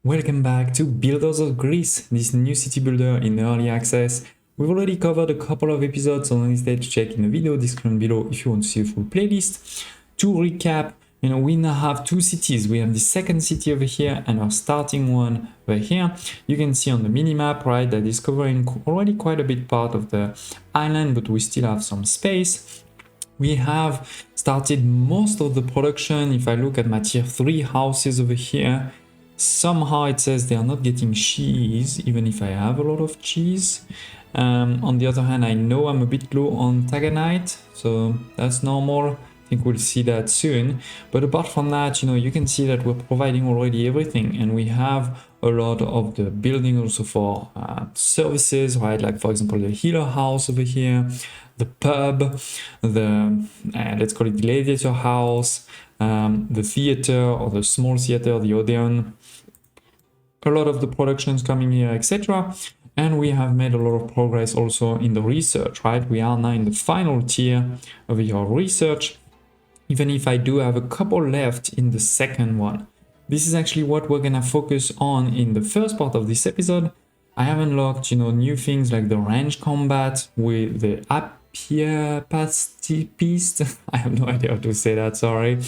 Welcome back to Builders of Greece, this new city builder in early access. We've already covered a couple of episodes, so don't hesitate to check in the video description below if you want to see a full playlist. To recap, we now have two cities. We have the second city over here and our starting one over here. You can see on the minimap, right, that is covering already quite a big part of the island, but we still have some space. We have started most of the production. If I look at my tier 3 houses over here, somehow it says they are not getting cheese, even if I have a lot of cheese. On the other hand, I know I'm a bit low on taganite, so that's normal. I think we'll see that soon. But apart from that, you can see that we're providing already everything, and we have a lot of the building also for services, right? Like for example, the healer house over here, the pub, the let's call it the gladiator house, the theater or the small theater, the Odeon. A lot of the productions coming here, etc. And we have made a lot of progress also in the research, right? We are now in the final tier of your research, even if I do have a couple left in the second one. This is actually what we're gonna focus on in the first part of this episode. I have unlocked, new things like the range combat with the Appiapastipist. I have no idea how to say that, sorry.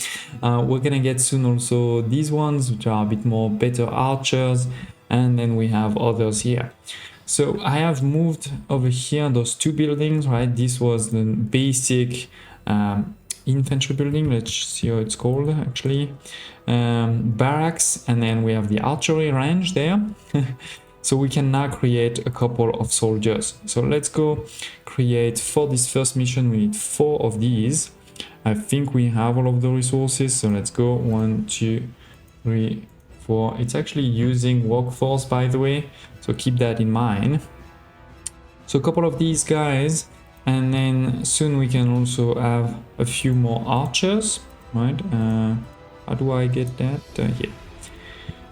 We're gonna get soon also these ones, which are a bit more better archers, and then we have others here. So I have moved over here those two buildings, right? This was the basic infantry building, let's see how it's called actually, barracks, and then we have the archery range there. So we can now create a couple of soldiers. So let's go create, for this first mission we need 4 of these. I think we have all of the resources, so let's go 1, 2, 3, 4. It's actually using workforce, by the way, so keep that in mind. So a couple of these guys, and then soon we can also have a few more archers, right? How do I get that? Yeah,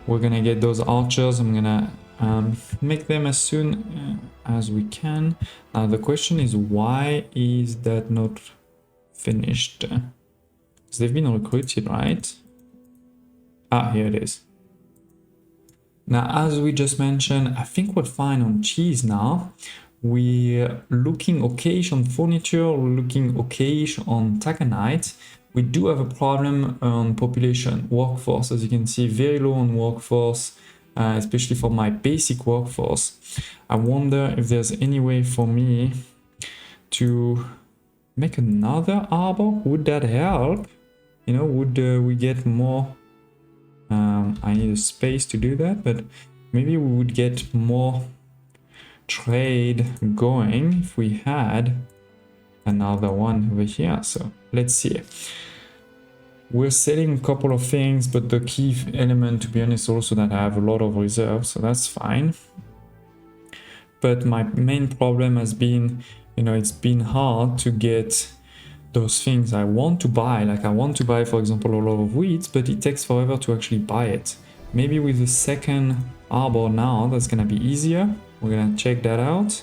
we're gonna get those archers. I'm gonna make them as soon as we can. Now the question is, why is that not finished? Because they've been recruited, right? Ah, here it is. Now, as we just mentioned, I think we're fine on cheese now. We're looking okayish on furniture, we're looking okayish on taconite. We do have a problem on population, workforce. As you can see, very low on workforce, especially for my basic workforce. I wonder if there's any way for me to make another arbor. Would that help? Would we get more? I need a space to do that, but maybe we would get more trade going if we had another one over here. So let's see. We're selling a couple of things, but the key element, to be honest, also that I have a lot of reserves, so that's fine. But my main problem has been, it's been hard to get those things I want to buy. Like I want to buy, for example, a lot of wheat, but it takes forever to actually buy it. Maybe with the second arbor now, that's gonna be easier. We're gonna check that out.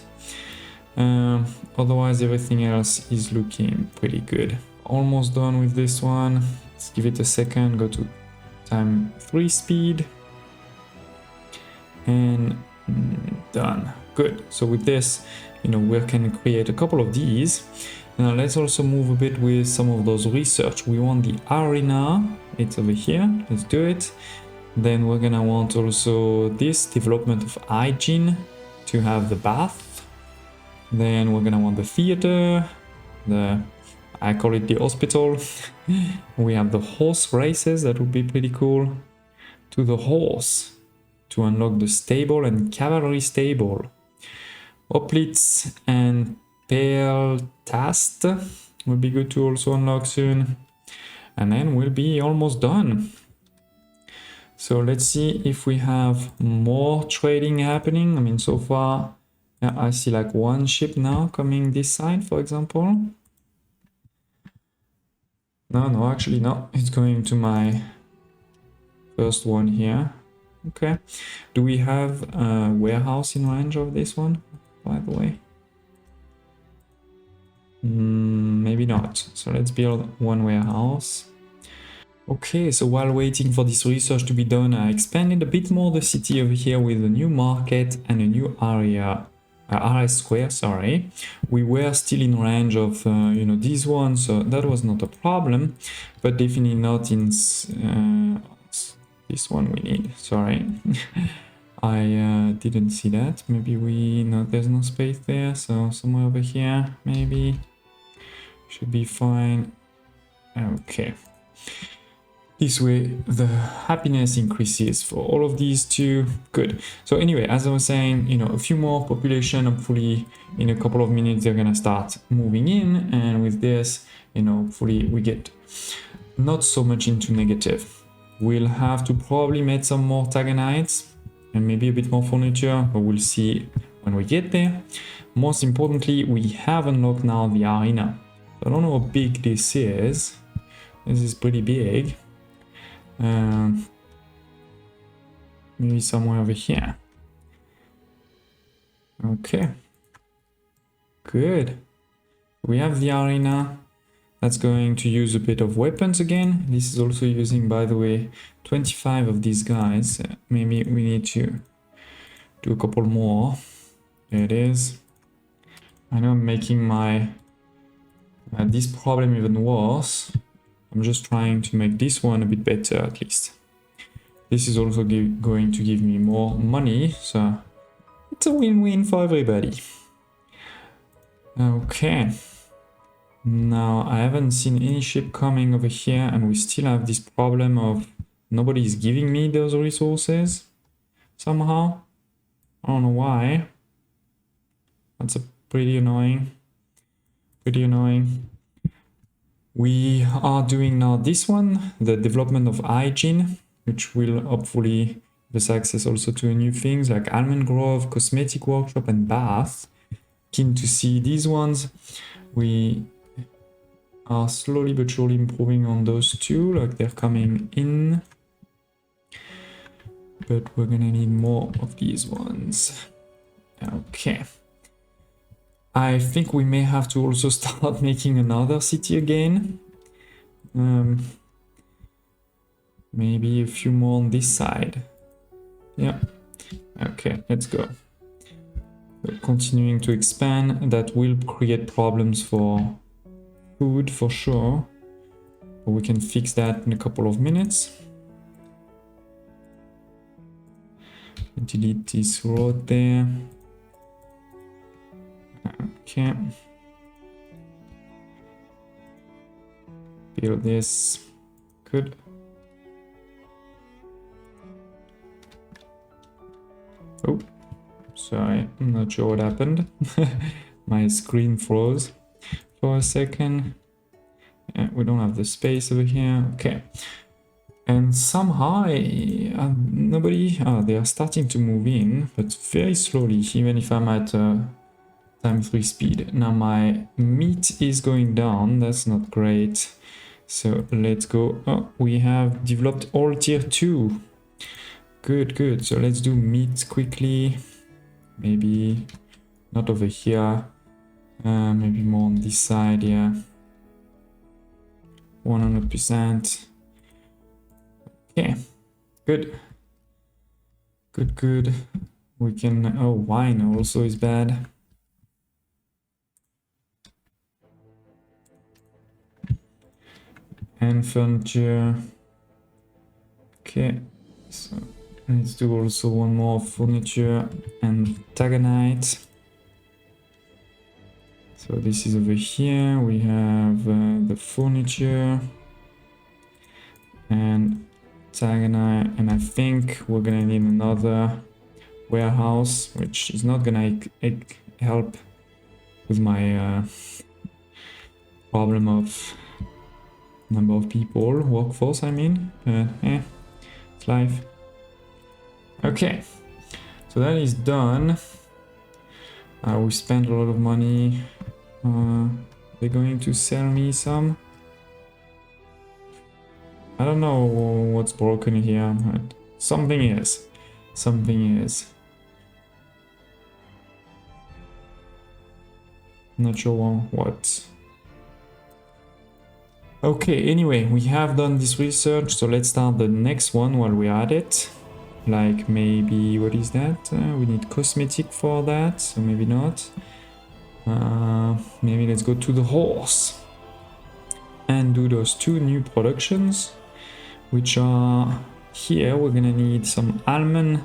Otherwise, everything else is looking pretty good. Almost done with this one. Let's give it a second, go to time 3 speed. And done. Good. So with this, we can create a couple of these. Now let's also move a bit with some of those research. We want the arena. It's over here. Let's do it. Then we're gonna want also this development of hygiene to have the bath. Then we're gonna want the theater, I call it the hospital. We have the horse races, that would be pretty cool. To the horse, to unlock the stable and cavalry stable. Hoplites and Peltast will be good to also unlock soon. And then we'll be almost done. So let's see if we have more trading happening. I mean, so far, yeah, I see like one ship now coming this side, for example. No, actually, no. It's going to my first one here. Okay. Do we have a warehouse in range of this one, by the way? Maybe not. So let's build one warehouse. Okay, so while waiting for this research to be done, I expanded a bit more the city over here with a new market and a new area, RS square, sorry. We were still in range of, you know, these ones, so that was not a problem, but definitely not in this one we need, sorry. I didn't see that, maybe no, there's no space there, so somewhere over here, maybe, should be fine. Okay. This way the happiness increases for all of these two. Good. So anyway, as I was saying, you know, a few more population, hopefully in a couple of minutes they're gonna start moving in, and with this, you know, hopefully we get not so much into negative. We'll have to probably make some more Taganites and maybe a bit more furniture, but we'll see when we get there. Most importantly, we have unlocked now the arena. I don't know how big this is. This is pretty big. Maybe somewhere over here. Okay, good. We have the arena. That's going to use a bit of weapons again. This is also using, by the way, 25 of these guys. Maybe we need to do a couple more. There it is. I know I'm making my this problem even worse. I'm just trying to make this one a bit better at least. This is also going to give me more money, so it's a win-win for everybody. Okay. Now I haven't seen any ship coming over here, and we still have this problem of nobody is giving me those resources somehow. I don't know why. That's pretty annoying. Pretty annoying. We are doing now this one, the development of hygiene, which will hopefully give us access also to new things like Almond Grove, Cosmetic Workshop, and Bath. Keen to see these ones. We are slowly but surely improving on those two, like they're coming in. But we're gonna need more of these ones. Okay. I think we may have to also start making another city again. Maybe a few more on this side. Yeah. Okay, let's go. We're continuing to expand. That will create problems for food for sure. But we can fix that in a couple of minutes. Delete this road there. Okay. Build this. Good. Oh, sorry, I'm not sure what happened. My screen froze for a second. We don't have the space over here. Okay. And somehow nobody... they are starting to move in, but very slowly, even if I'm at time 3 speed. Now my meat is going down. That's not great. So let's go. Oh, we have developed all tier 2. Good, good. So let's do meat quickly. Maybe not over here. Maybe more on this side, yeah. 100%. Okay, good. Good, good. We can... Oh, wine also is bad. And furniture. Okay, so let's do also one more furniture and tagonite. So this is over here. We have the furniture and tagonite, and I think we're gonna need another warehouse, which is not gonna help with my problem of number of people, workforce I mean, it's life. Okay, so that is done. We spent a lot of money. They're going to sell me some. I don't know what's broken here, but something is. Something is. Not sure what. Okay, anyway, we have done this research, so let's start the next one while we're at it. Like maybe, what is that? We need cosmetic for that, so maybe not. Maybe let's go to the horse and do those 2 new productions, which are here. We're gonna need some almond,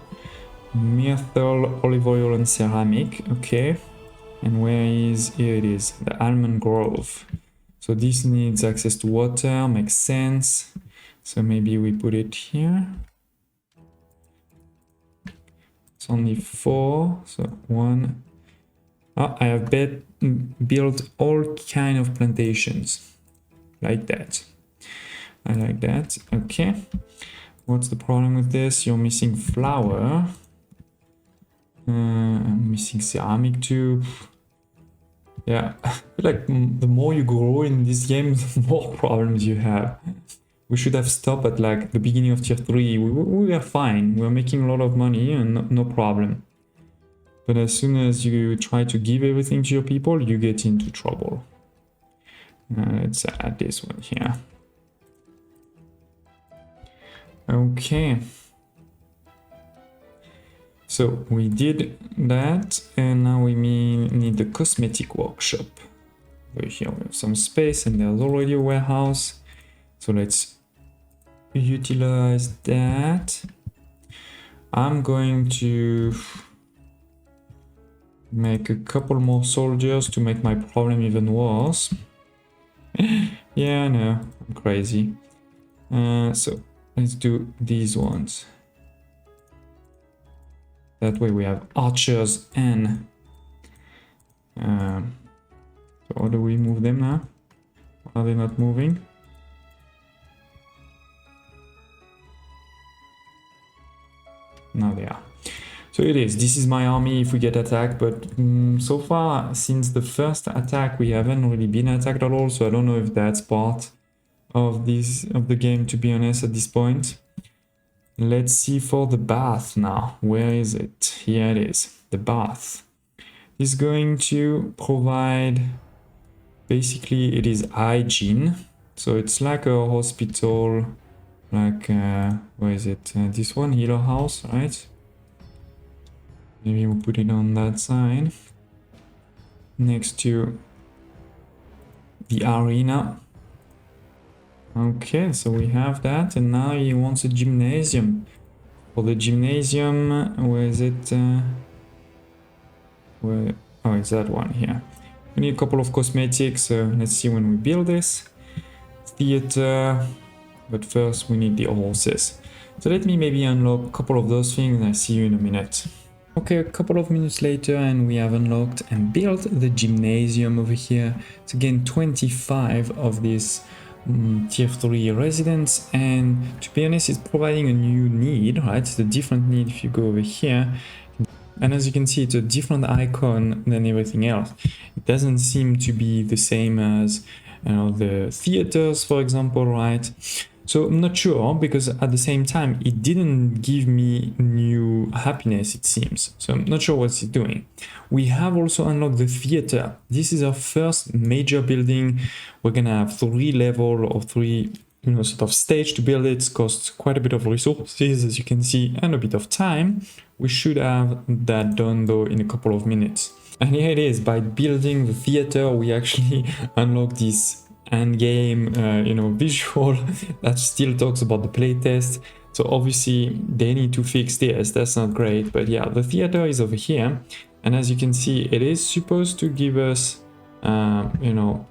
myrtle, olive oil, and ceramic. Okay, and where is, here it is, the almond grove. So this needs access to water, makes sense. So maybe we put it here. It's only 4, so 1. Oh, I have built all kind of plantations like that. I like that. Okay. What's the problem with this? You're missing flour. I'm missing ceramic too. Yeah, I feel like the more you grow in this game, the more problems you have. We should have stopped at like the beginning of tier 3. We were fine. We were making a lot of money and no problem. But as soon as you try to give everything to your people, you get into trouble. Let's add this one here. Okay. So we did that, and now we need the cosmetic workshop. Over here we have some space, and there's already a warehouse. So let's utilize that. I'm going to make a couple more soldiers to make my problem even worse. Yeah, no, I'm crazy. So let's do these ones. That way we have archers and... so how do we move them now? Are they not moving? Now they are. So it is. This is my army if we get attacked, but so far, since the first attack, we haven't really been attacked at all, so I don't know if that's part of the game, to be honest, at this point. Let's see for the bath now. Where is it? Here it is. The bath is going to provide, basically it is hygiene. So it's like a hospital, like, where is it? This one, healer house, right? Maybe we'll put it on that side. Next to the arena. Okay, so we have that, and now he wants a gymnasium. For the gymnasium, where is it? Where? Oh, it's that one here. We need a couple of cosmetics, so let's see when we build this. Theater, but first we need the horses. So let me maybe unlock a couple of those things, and I'll see you in a minute. Okay, a couple of minutes later, and we have unlocked and built the gymnasium over here. It's again 25 of this tier 3 residents, and to be honest, it's providing a new need, right? It's a different need if you go over here, and as you can see, it's a different icon than everything else. It doesn't seem to be the same as, you know, the theaters, for example, right? So I'm not sure, because at the same time, it didn't give me new happiness, it seems. So I'm not sure what's it doing. We have also unlocked the theater. This is our first major building. We're gonna have 3 levels or 3, you know, sort of stage to build it. It costs quite a bit of resources, as you can see, and a bit of time. We should have that done though in a couple of minutes. And here it is. By building the theater, we actually unlock this end game, you know, visual that still talks about the playtest. So obviously they need to fix this. That's not great, but yeah, the theater is over here, and as you can see, it is supposed to give us, you know,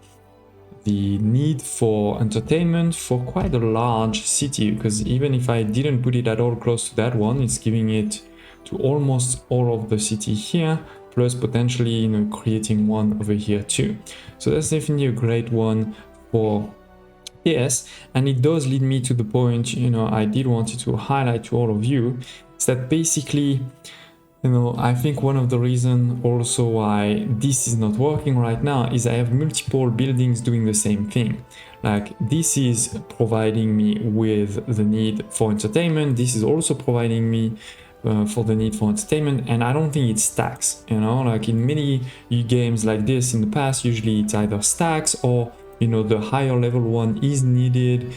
the need for entertainment for quite a large city. Because even if I didn't put it at all close to that one, it's giving it to almost all of the city here, plus potentially, you know, creating one over here too. So that's definitely a great one for this, and it does lead me to the point, you know, I did want to highlight to all of you, is that basically, you know, I think one of the reasons also why this is not working right now is I have multiple buildings doing the same thing. Like, this is providing me with the need for entertainment, this is also providing me for the need for entertainment, and I don't think it stacks, you know, like in many games like this in the past, usually it's either stacks or you know, the higher level one is needed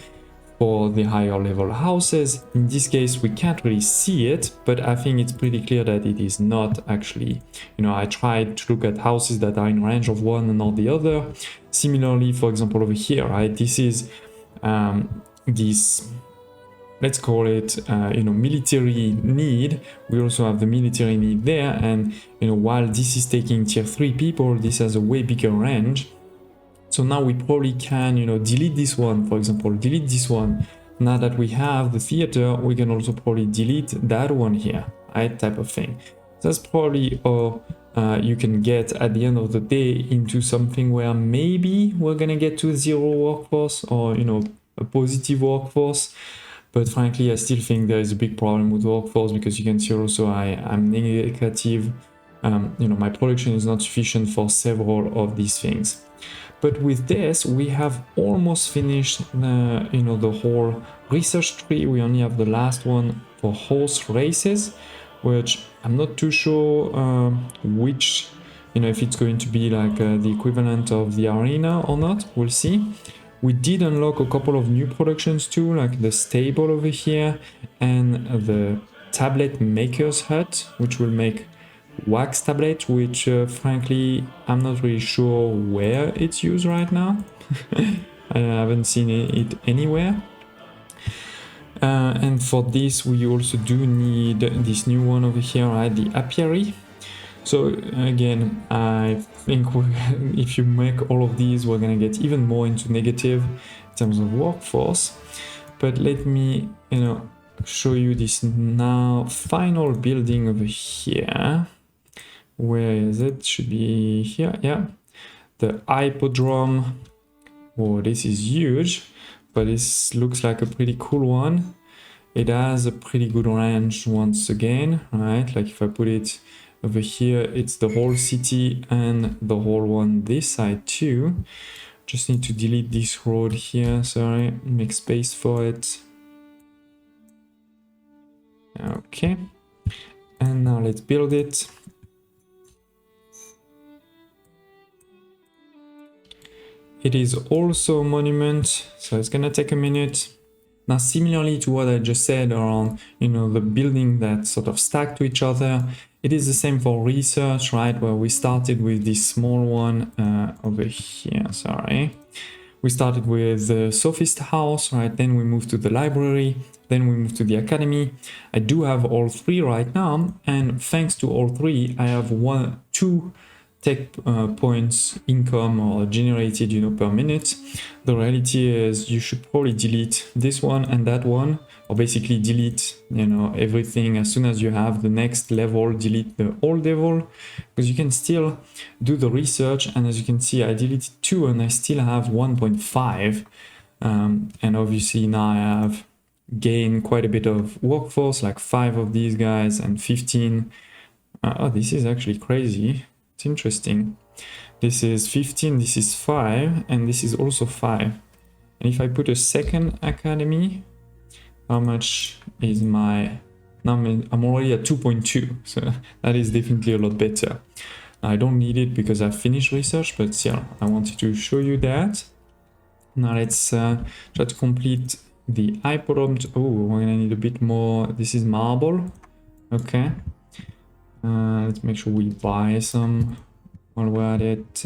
for the higher level houses. In this case, we can't really see it, but I think it's pretty clear that it is not actually. You know, I tried to look at houses that are in range of one and not the other. Similarly, for example, over here, right, this is this, let's call it, you know, military need. We also have the military need there, and you know, while this is taking tier 3 people, this has a way bigger range. So now we probably can, you know, delete this one, for example, delete this one. Now that we have the theater, we can also probably delete that one here, right, type of thing. That's probably all you can get at the end of the day into something where maybe we're gonna get to 0 workforce, or you know, a positive workforce. But frankly, I still think there is a big problem with workforce, because you can see also I'm negative. You know, my production is not sufficient for several of these things. But with this, we have almost finished you know, the whole research tree. We only have the last one for horse races, which I'm not too sure which, you know, if it's going to be like the equivalent of the arena or not. We'll see. We did unlock a couple of new productions too, like the stable over here and the tablet maker's hut, which will make wax tablet, which frankly I'm not really sure where it's used right now. I haven't seen it anywhere. And for this we also do need this new one over here, right, the apiary. So again, I think if you make all of these, we're gonna get even more into negative in terms of workforce. But let me, you know, show you this now final building over here. Where is it? Should be here. Yeah, the hippodrome. Oh, this is huge, but this looks like a pretty cool one. It has a pretty good range once again, right? Like if I put it over here, it's the whole city and the whole one this side too. Just need to delete this road here, sorry, make space for it. Okay, and now let's build it. It is also a monument, so it's gonna take a minute. Now, similarly to what I just said around, you know, the building that sort of stack to each other, it is the same for research, right? Where we started with this small one over here, sorry. We started with the sophist house, right? Then we moved to the library, then we moved to the academy. I do have all three right now, and thanks to all three, I have two tech points income or generated, you know, per minute. The reality is you should probably delete this one and that one, or basically delete, you know, everything as soon as you have the next level, delete the old level, because you can still do the research. And as you can see, I deleted 2 and I still have 1.5. And obviously now I have gained quite a bit of workforce, like 5 of these guys and 15. Oh, this is actually crazy. It's interesting. This is 15, this is 5, and this is also 5. And if I put a second academy, how much is my... Now I'm already at 2.2, so that is definitely a lot better. Now, I don't need it because I finished research, but still, I wanted to show you that. Now let's try to complete the hippodrome. Oh, we're gonna need a bit more. This is marble. Okay. Let's make sure we buy some while we're at it.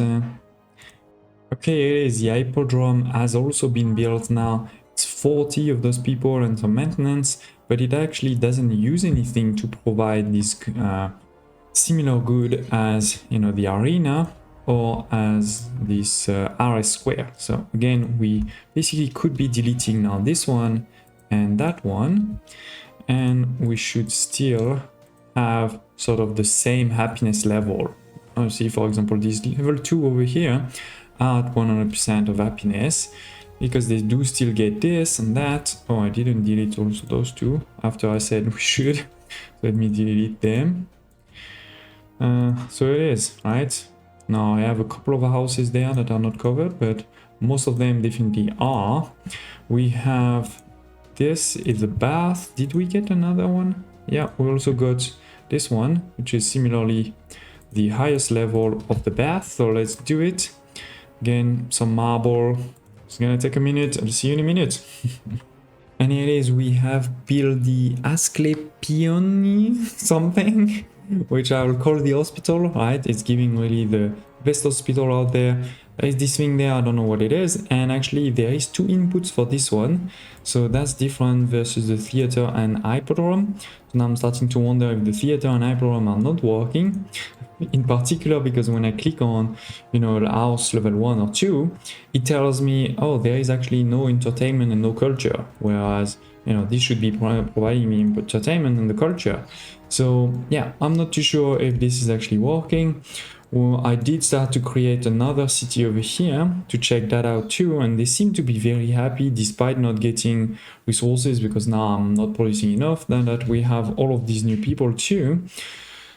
Okay, it is. The hippodrome has also been built now. It's 40 of those people and some maintenance, but it actually doesn't use anything to provide this similar good as, you know, the arena or as this RS square. So again, we basically could be deleting now this one and that one, and we should still have sort of the same happiness level. See, for example, this level 2 over here are at 100% of happiness, because they do still get this and that. Oh, I didn't delete also those two after I said we should. Let me delete them. So it is, right? Now I have a couple of houses there that are not covered, but most of them definitely are. We have this is the bath. Did we get another one? Yeah, we also got this one, which is similarly the highest level of the bath. So let's do it. Again, some marble. It's gonna take a minute. I'll see you in a minute. And here it is, we have built the Asclepioni something, which I will call the hospital, right? It's giving really the best hospital out there. There is this thing there, I don't know what it is, and actually there is 2 inputs for this one, so that's different versus the theater and hippodrome. So now I'm starting to wonder if the theater and hippodrome are not working, in particular because when I click on, you know, house level 1 or 2, it tells me, oh, there is actually no entertainment and no culture, whereas, you know, this should be providing me entertainment and the culture. So yeah, I'm not too sure if this is actually working. Well, I did start to create another city over here to check that out too, and they seem to be very happy despite not getting resources, because now I'm not producing enough, then that we have all of these new people too.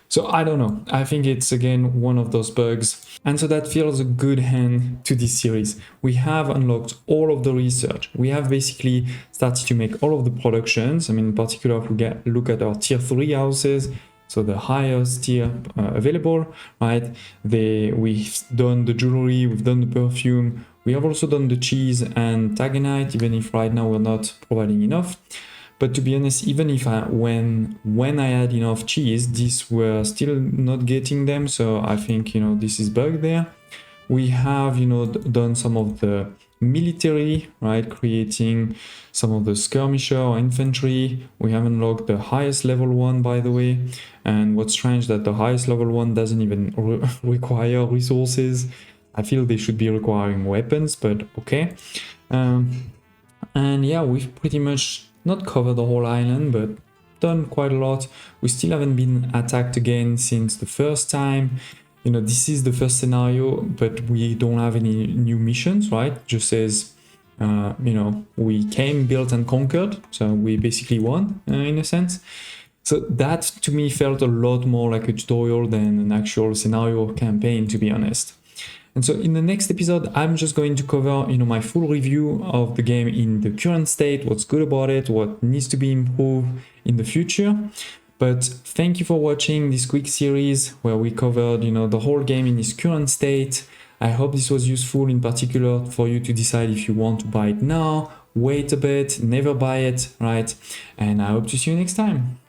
So I don't know, I think it's again one of those bugs. And so that feels a good hand to this series. We have unlocked all of the research. We have basically started to make all of the productions. I mean, in particular, if we look at our tier 3 houses, so the highest tier available, right? We've done the jewelry, we've done the perfume, we have also done the cheese and tagonite, even if right now we're not providing enough. But to be honest, even if when I had enough cheese, these were still not getting them. So I think, you know, this is bug there. We have, you know, done some of the military, right? Creating some of the skirmisher or infantry. We have unlocked the highest level 1, by the way. And what's strange that the highest level 1 doesn't even require resources. I feel they should be requiring weapons, but okay. And yeah, we've pretty much not covered the whole island, but done quite a lot. We still haven't been attacked again since the first time. You know, this is the first scenario, but we don't have any new missions, right? It just says, you know, we came, built and conquered. So we basically won in a sense. So that to me felt a lot more like a tutorial than an actual scenario campaign, to be honest. And so in the next episode, I'm just going to cover, you know, my full review of the game in the current state, what's good about it, what needs to be improved in the future. But thank you for watching this quick series where we covered, you know, the whole game in its current state. I hope this was useful, in particular for you to decide if you want to buy it now, wait a bit, never buy it, right? And I hope to see you next time.